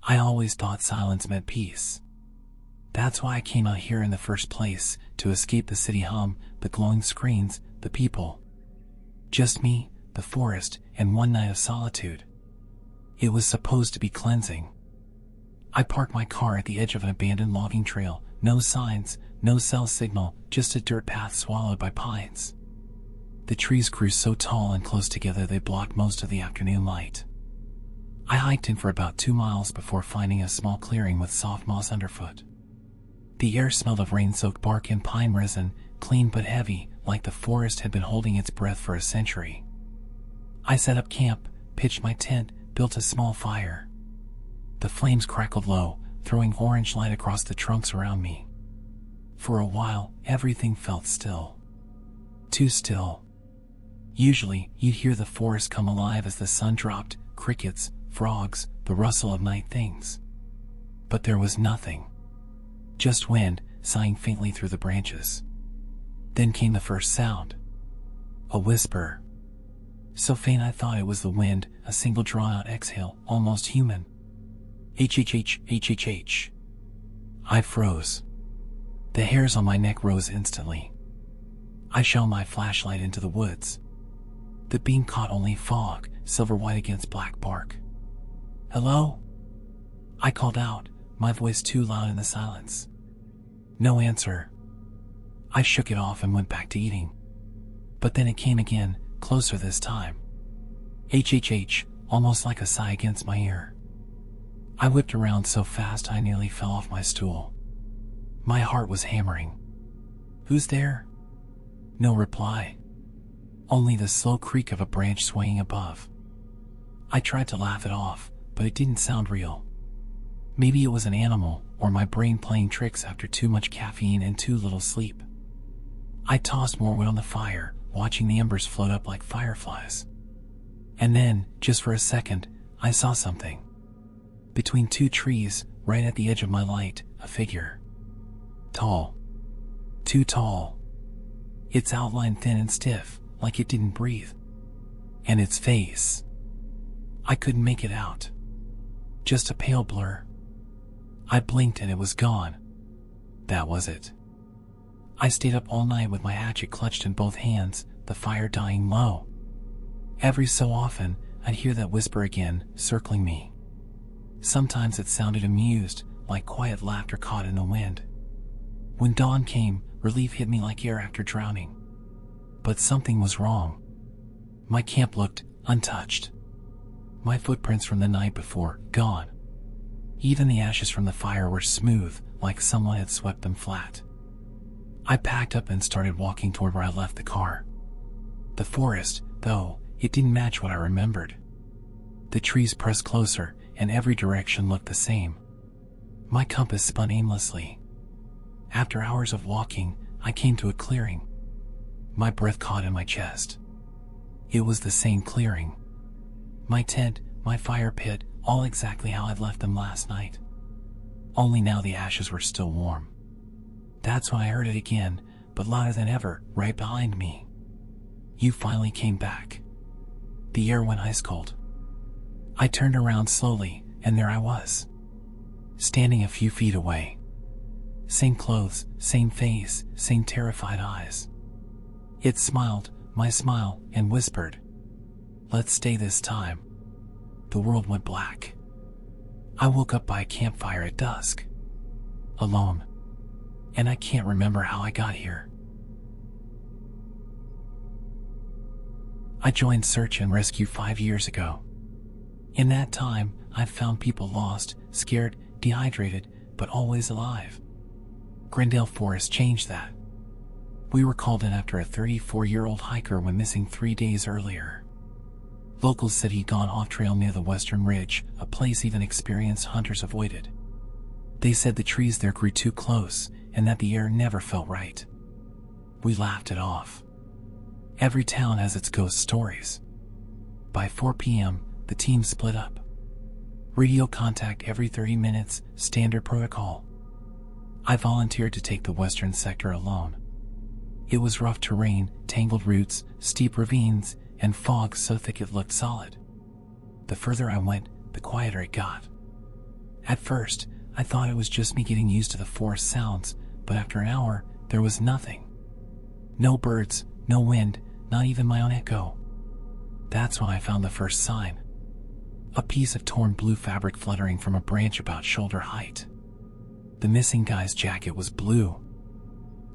I always thought silence meant peace. That's why I came out here in the first place, to escape the city hum, the glowing screens, the people. Just me, the forest, and one night of solitude. It was supposed to be cleansing. I parked my car at the edge of an abandoned logging trail. No signs, no cell signal, just a dirt path swallowed by pines. The trees grew so tall and close together they blocked most of the afternoon light. I hiked in for about 2 miles before finding a small clearing with soft moss underfoot. The air smelled of rain-soaked bark and pine resin, clean but heavy, like the forest had been holding its breath for a century. I set up camp, pitched my tent, built a small fire. The flames crackled low, throwing orange light across the trunks around me. For a while, everything felt still. Too still. Usually, you'd hear the forest come alive as the sun dropped, crickets, frogs, the rustle of night things. But there was nothing. Just wind, sighing faintly through the branches. Then came the first sound. A whisper. So faint I thought it was the wind, a single drawn-out exhale, almost human. H-H-H, H-H-H. I froze. The hairs on my neck rose instantly. I shone my flashlight into the woods. The beam caught only fog, silver white against black bark. "Hello?" I called out, my voice too loud in the silence. No answer. I shook it off and went back to eating. But then it came again, closer this time. H-H-H, almost like a sigh against my ear. I whipped around so fast I nearly fell off my stool. My heart was hammering. "Who's there?" No reply. Only the slow creak of a branch swaying above. I tried to laugh it off, but it didn't sound real. Maybe it was an animal, or my brain playing tricks after too much caffeine and too little sleep. I tossed more wood on the fire, watching the embers float up like fireflies. And then, just for a second, I saw something. Between 2 trees, right at the edge of my light, a figure. Tall. Too tall. Its outline thin and stiff, like it didn't breathe. And its face. I couldn't make it out. Just a pale blur. I blinked and it was gone. That was it. I stayed up all night with my hatchet clutched in both hands, the fire dying low. Every so often, I'd hear that whisper again, circling me. Sometimes it sounded amused, like quiet laughter caught in the wind. When dawn came, relief hit me like air after drowning. But something was wrong. My camp looked untouched. My footprints from the night before, gone. Even the ashes from the fire were smooth, like someone had swept them flat. I packed up and started walking toward where I left the car. The forest, though, it didn't match what I remembered. The trees pressed closer, and every direction looked the same. My compass spun aimlessly. After hours of walking, I came to a clearing. My breath caught in my chest. It was the same clearing. My tent, my fire pit, all exactly how I'd left them last night. Only now the ashes were still warm. That's when I heard it again, but louder than ever, right behind me. You finally came back. The air went ice cold. I turned around slowly, and there I was. Standing a few feet away. Same clothes, same face, same terrified eyes. It smiled, my smile, and whispered, "Let's stay this time." The world went black. I woke up by a campfire at dusk. Alone. And I can't remember how I got here. I joined search and rescue 5 years ago. In that time, I've found people lost, scared, dehydrated, but always alive. Grindale Forest changed that. We were called in after a 34-year-old hiker went missing 3 days earlier. Locals said he'd gone off-trail near the Western Ridge, a place even experienced hunters avoided. They said the trees there grew too close, and that the air never felt right. We laughed it off. Every town has its ghost stories. By 4 p.m., the team split up. Radio contact every 30 minutes, standard protocol. I volunteered to take the western sector alone. It was rough terrain, tangled roots, steep ravines, and fog so thick it looked solid. The further I went, the quieter it got. At first, I thought it was just me getting used to the forest sounds, but after an hour, there was nothing. No birds, no wind, not even my own echo. That's when I found the first sign. A piece of torn blue fabric fluttering from a branch about shoulder height. The missing guy's jacket was blue.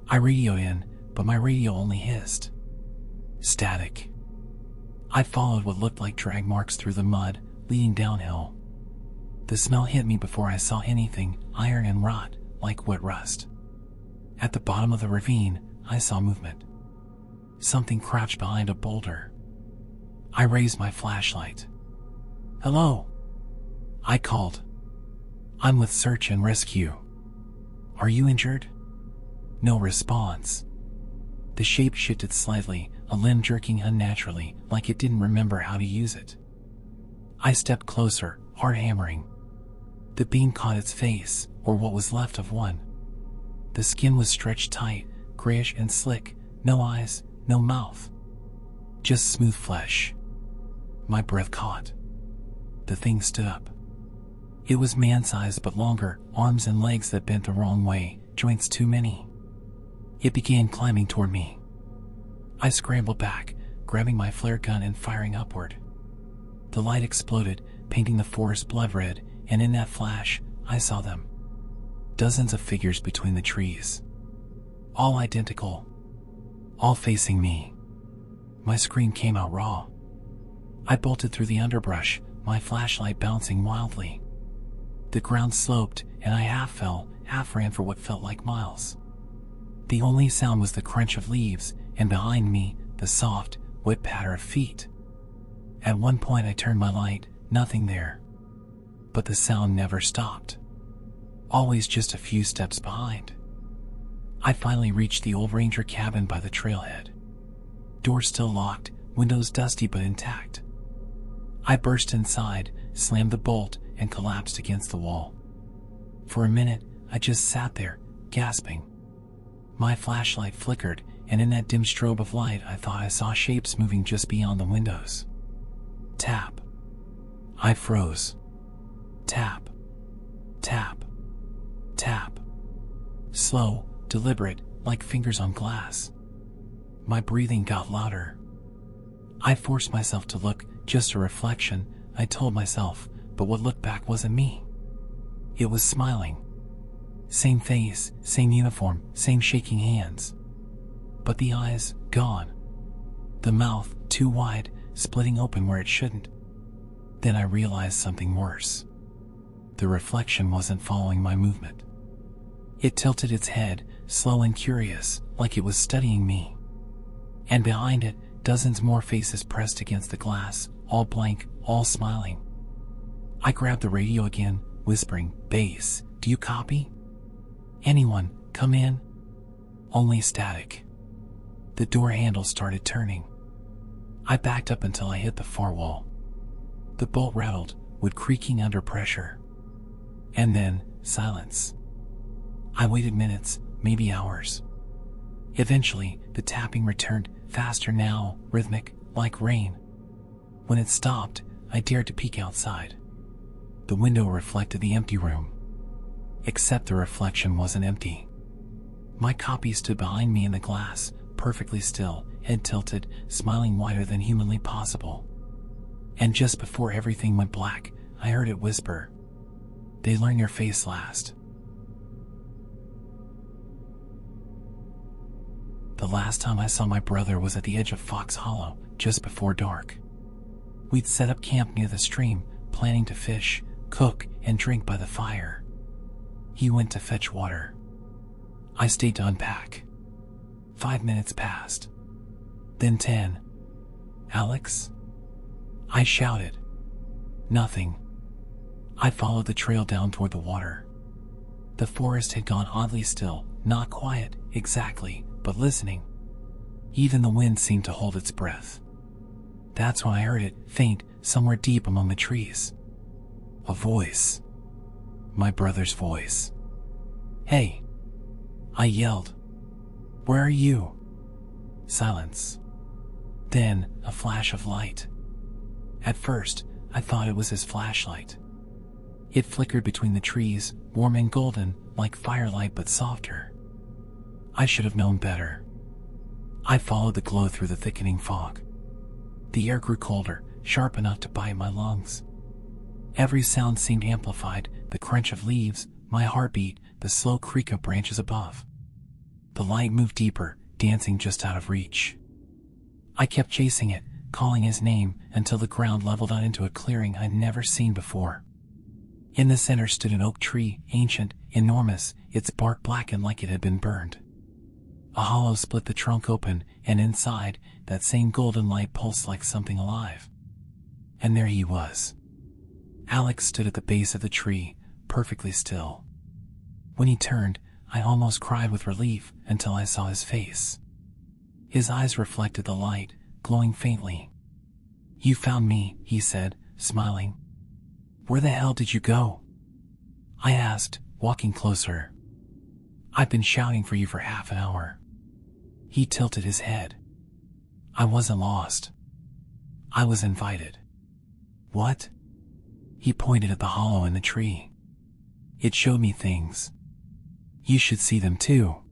I radioed in, but my radio only hissed. Static. I followed what looked like drag marks through the mud, leading downhill. The smell hit me before I saw anything, iron and rot, like wet rust. At the bottom of the ravine, I saw movement. Something crouched behind a boulder. I raised my flashlight. "Hello," I called. "I'm with search and rescue. Are you injured?" No response. The shape shifted slightly, a limb jerking unnaturally, like it didn't remember how to use it. I stepped closer, hard hammering. The beam caught its face, or what was left of one. The skin was stretched tight, grayish and slick, no eyes, no mouth. Just smooth flesh. My breath caught. The thing stood up. It was man-sized but longer, arms and legs that bent the wrong way, joints too many. It began climbing toward me. I scrambled back, grabbing my flare gun and firing upward. The light exploded, painting the forest blood red, and in that flash, I saw them. Dozens of figures between the trees. All identical. All facing me. My scream came out raw. I bolted through the underbrush, my flashlight bouncing wildly. The ground sloped, and I half fell, half ran for what felt like miles. The only sound was the crunch of leaves, and behind me, the soft, wet patter of feet. At one point I turned my light, nothing there. But the sound never stopped. Always just a few steps behind. I finally reached the old ranger cabin by the trailhead. Door still locked, windows dusty but intact. I burst inside, slammed the bolt, and collapsed against the wall. For a minute, I just sat there, gasping. My flashlight flickered, and in that dim strobe of light I thought I saw shapes moving just beyond the windows. Tap. I froze. Tap. Tap. Tap. Slow, deliberate, like fingers on glass. My breathing got louder. I forced myself to look, just a reflection, I told myself, but what looked back wasn't me. It was smiling. Same face, same uniform, same shaking hands. But the eyes, gone. The mouth, too wide, splitting open where it shouldn't. Then I realized something worse. The reflection wasn't following my movement. It tilted its head, slow and curious, like it was studying me. And behind it, dozens more faces pressed against the glass, all blank, all smiling. I grabbed the radio again, whispering, "Base, do you copy? Anyone, come in?" Only static. The door handle started turning. I backed up until I hit the far wall. The bolt rattled, wood creaking under pressure. And then, silence. I waited minutes, maybe hours. Eventually, the tapping returned, faster now, rhythmic, like rain. When it stopped, I dared to peek outside. The window reflected the empty room. Except the reflection wasn't empty. My copy stood behind me in the glass, perfectly still, head tilted, smiling wider than humanly possible. And just before everything went black, I heard it whisper, "They learn your face last." The last time I saw my brother was at the edge of Fox Hollow, just before dark. We'd set up camp near the stream, planning to fish, cook, and drink by the fire. He went to fetch water. I stayed to unpack. 5 minutes passed. Then 10. "Alex?" I shouted. Nothing. I followed the trail down toward the water. The forest had gone oddly still, not quiet, exactly, but listening. Even the wind seemed to hold its breath. That's when I heard it, faint, somewhere deep among the trees. A voice. My brother's voice. "Hey!" I yelled. "Where are you?" Silence. Then, a flash of light. At first, I thought it was his flashlight. It flickered between the trees, warm and golden, like firelight but softer. I should have known better. I followed the glow through the thickening fog. The air grew colder, sharp enough to bite my lungs. Every sound seemed amplified, the crunch of leaves, my heartbeat, the slow creak of branches above. The light moved deeper, dancing just out of reach. I kept chasing it, calling his name, until the ground leveled out into a clearing I'd never seen before. In the center stood an oak tree, ancient, enormous, its bark blackened like it had been burned. A hollow split the trunk open, and inside, that same golden light pulsed like something alive. And there he was. Alex stood at the base of the tree, perfectly still. When he turned, I almost cried with relief until I saw his face. His eyes reflected the light, glowing faintly. "You found me," he said, smiling. "Where the hell did you go?" I asked, walking closer. "I've been shouting for you for half an hour." He tilted his head. "I wasn't lost. I was invited." "What?" He pointed at the hollow in the tree. "It showed me things. You should see them too."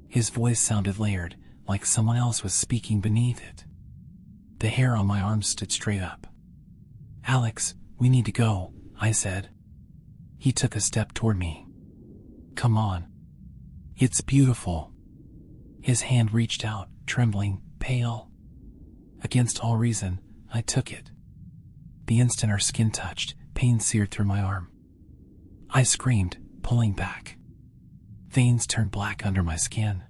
His voice sounded layered, like someone else was speaking beneath it. The hair on my arms stood straight up. "Alex, we need to go," I said. He took a step toward me. "Come on. It's beautiful." His hand reached out, trembling, pale. Against all reason, I took it. The instant our skin touched, pain seared through my arm. I screamed, pulling back. Veins turned black under my skin.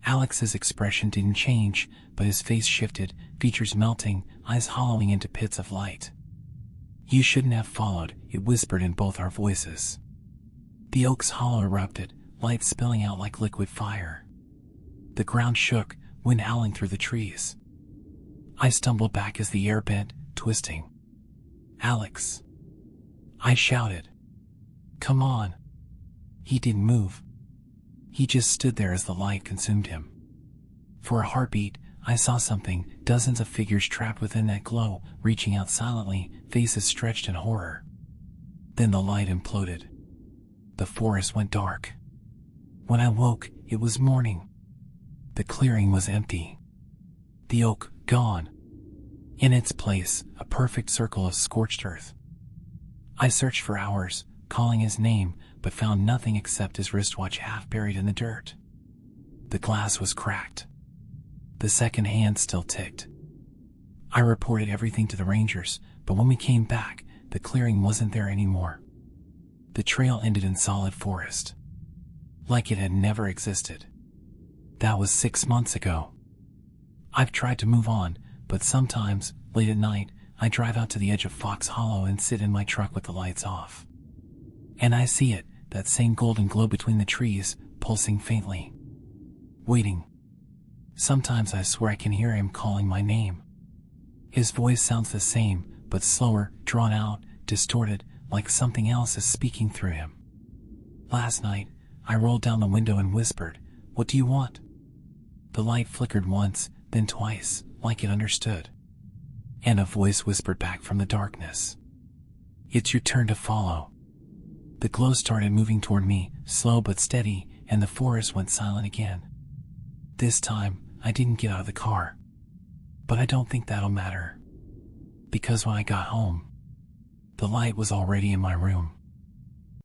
Alex's expression didn't change, but his face shifted, features melting, eyes hollowing into pits of light. "You shouldn't have followed," it whispered in both our voices. The oak's hollow erupted, light spilling out like liquid fire. The ground shook, wind howling through the trees. I stumbled back as the air bent, twisting. "Alex!" I shouted. "Come on." He didn't move. He just stood there as the light consumed him. For a heartbeat, I saw something, dozens of figures trapped within that glow, reaching out silently, faces stretched in horror. Then the light imploded. The forest went dark. When I woke, it was morning. The clearing was empty. The oak, gone. In its place, a perfect circle of scorched earth. I searched for hours, calling his name, but found nothing except his wristwatch half buried in the dirt. The glass was cracked. The second hand still ticked. I reported everything to the rangers, but when we came back, the clearing wasn't there anymore. The trail ended in solid forest. Like it had never existed. That was 6 months ago. I've tried to move on, but sometimes, late at night, I drive out to the edge of Fox Hollow and sit in my truck with the lights off. And I see it, that same golden glow between the trees, pulsing faintly. Waiting. Sometimes I swear I can hear him calling my name. His voice sounds the same, but slower, drawn out, distorted, like something else is speaking through him. Last night, I rolled down the window and whispered, "What do you want?" The light flickered once, then twice, like it understood. And a voice whispered back from the darkness, "It's your turn to follow." The glow started moving toward me, slow but steady, and the forest went silent again. This time, I didn't get out of the car. But I don't think that'll matter. Because when I got home, the light was already in my room.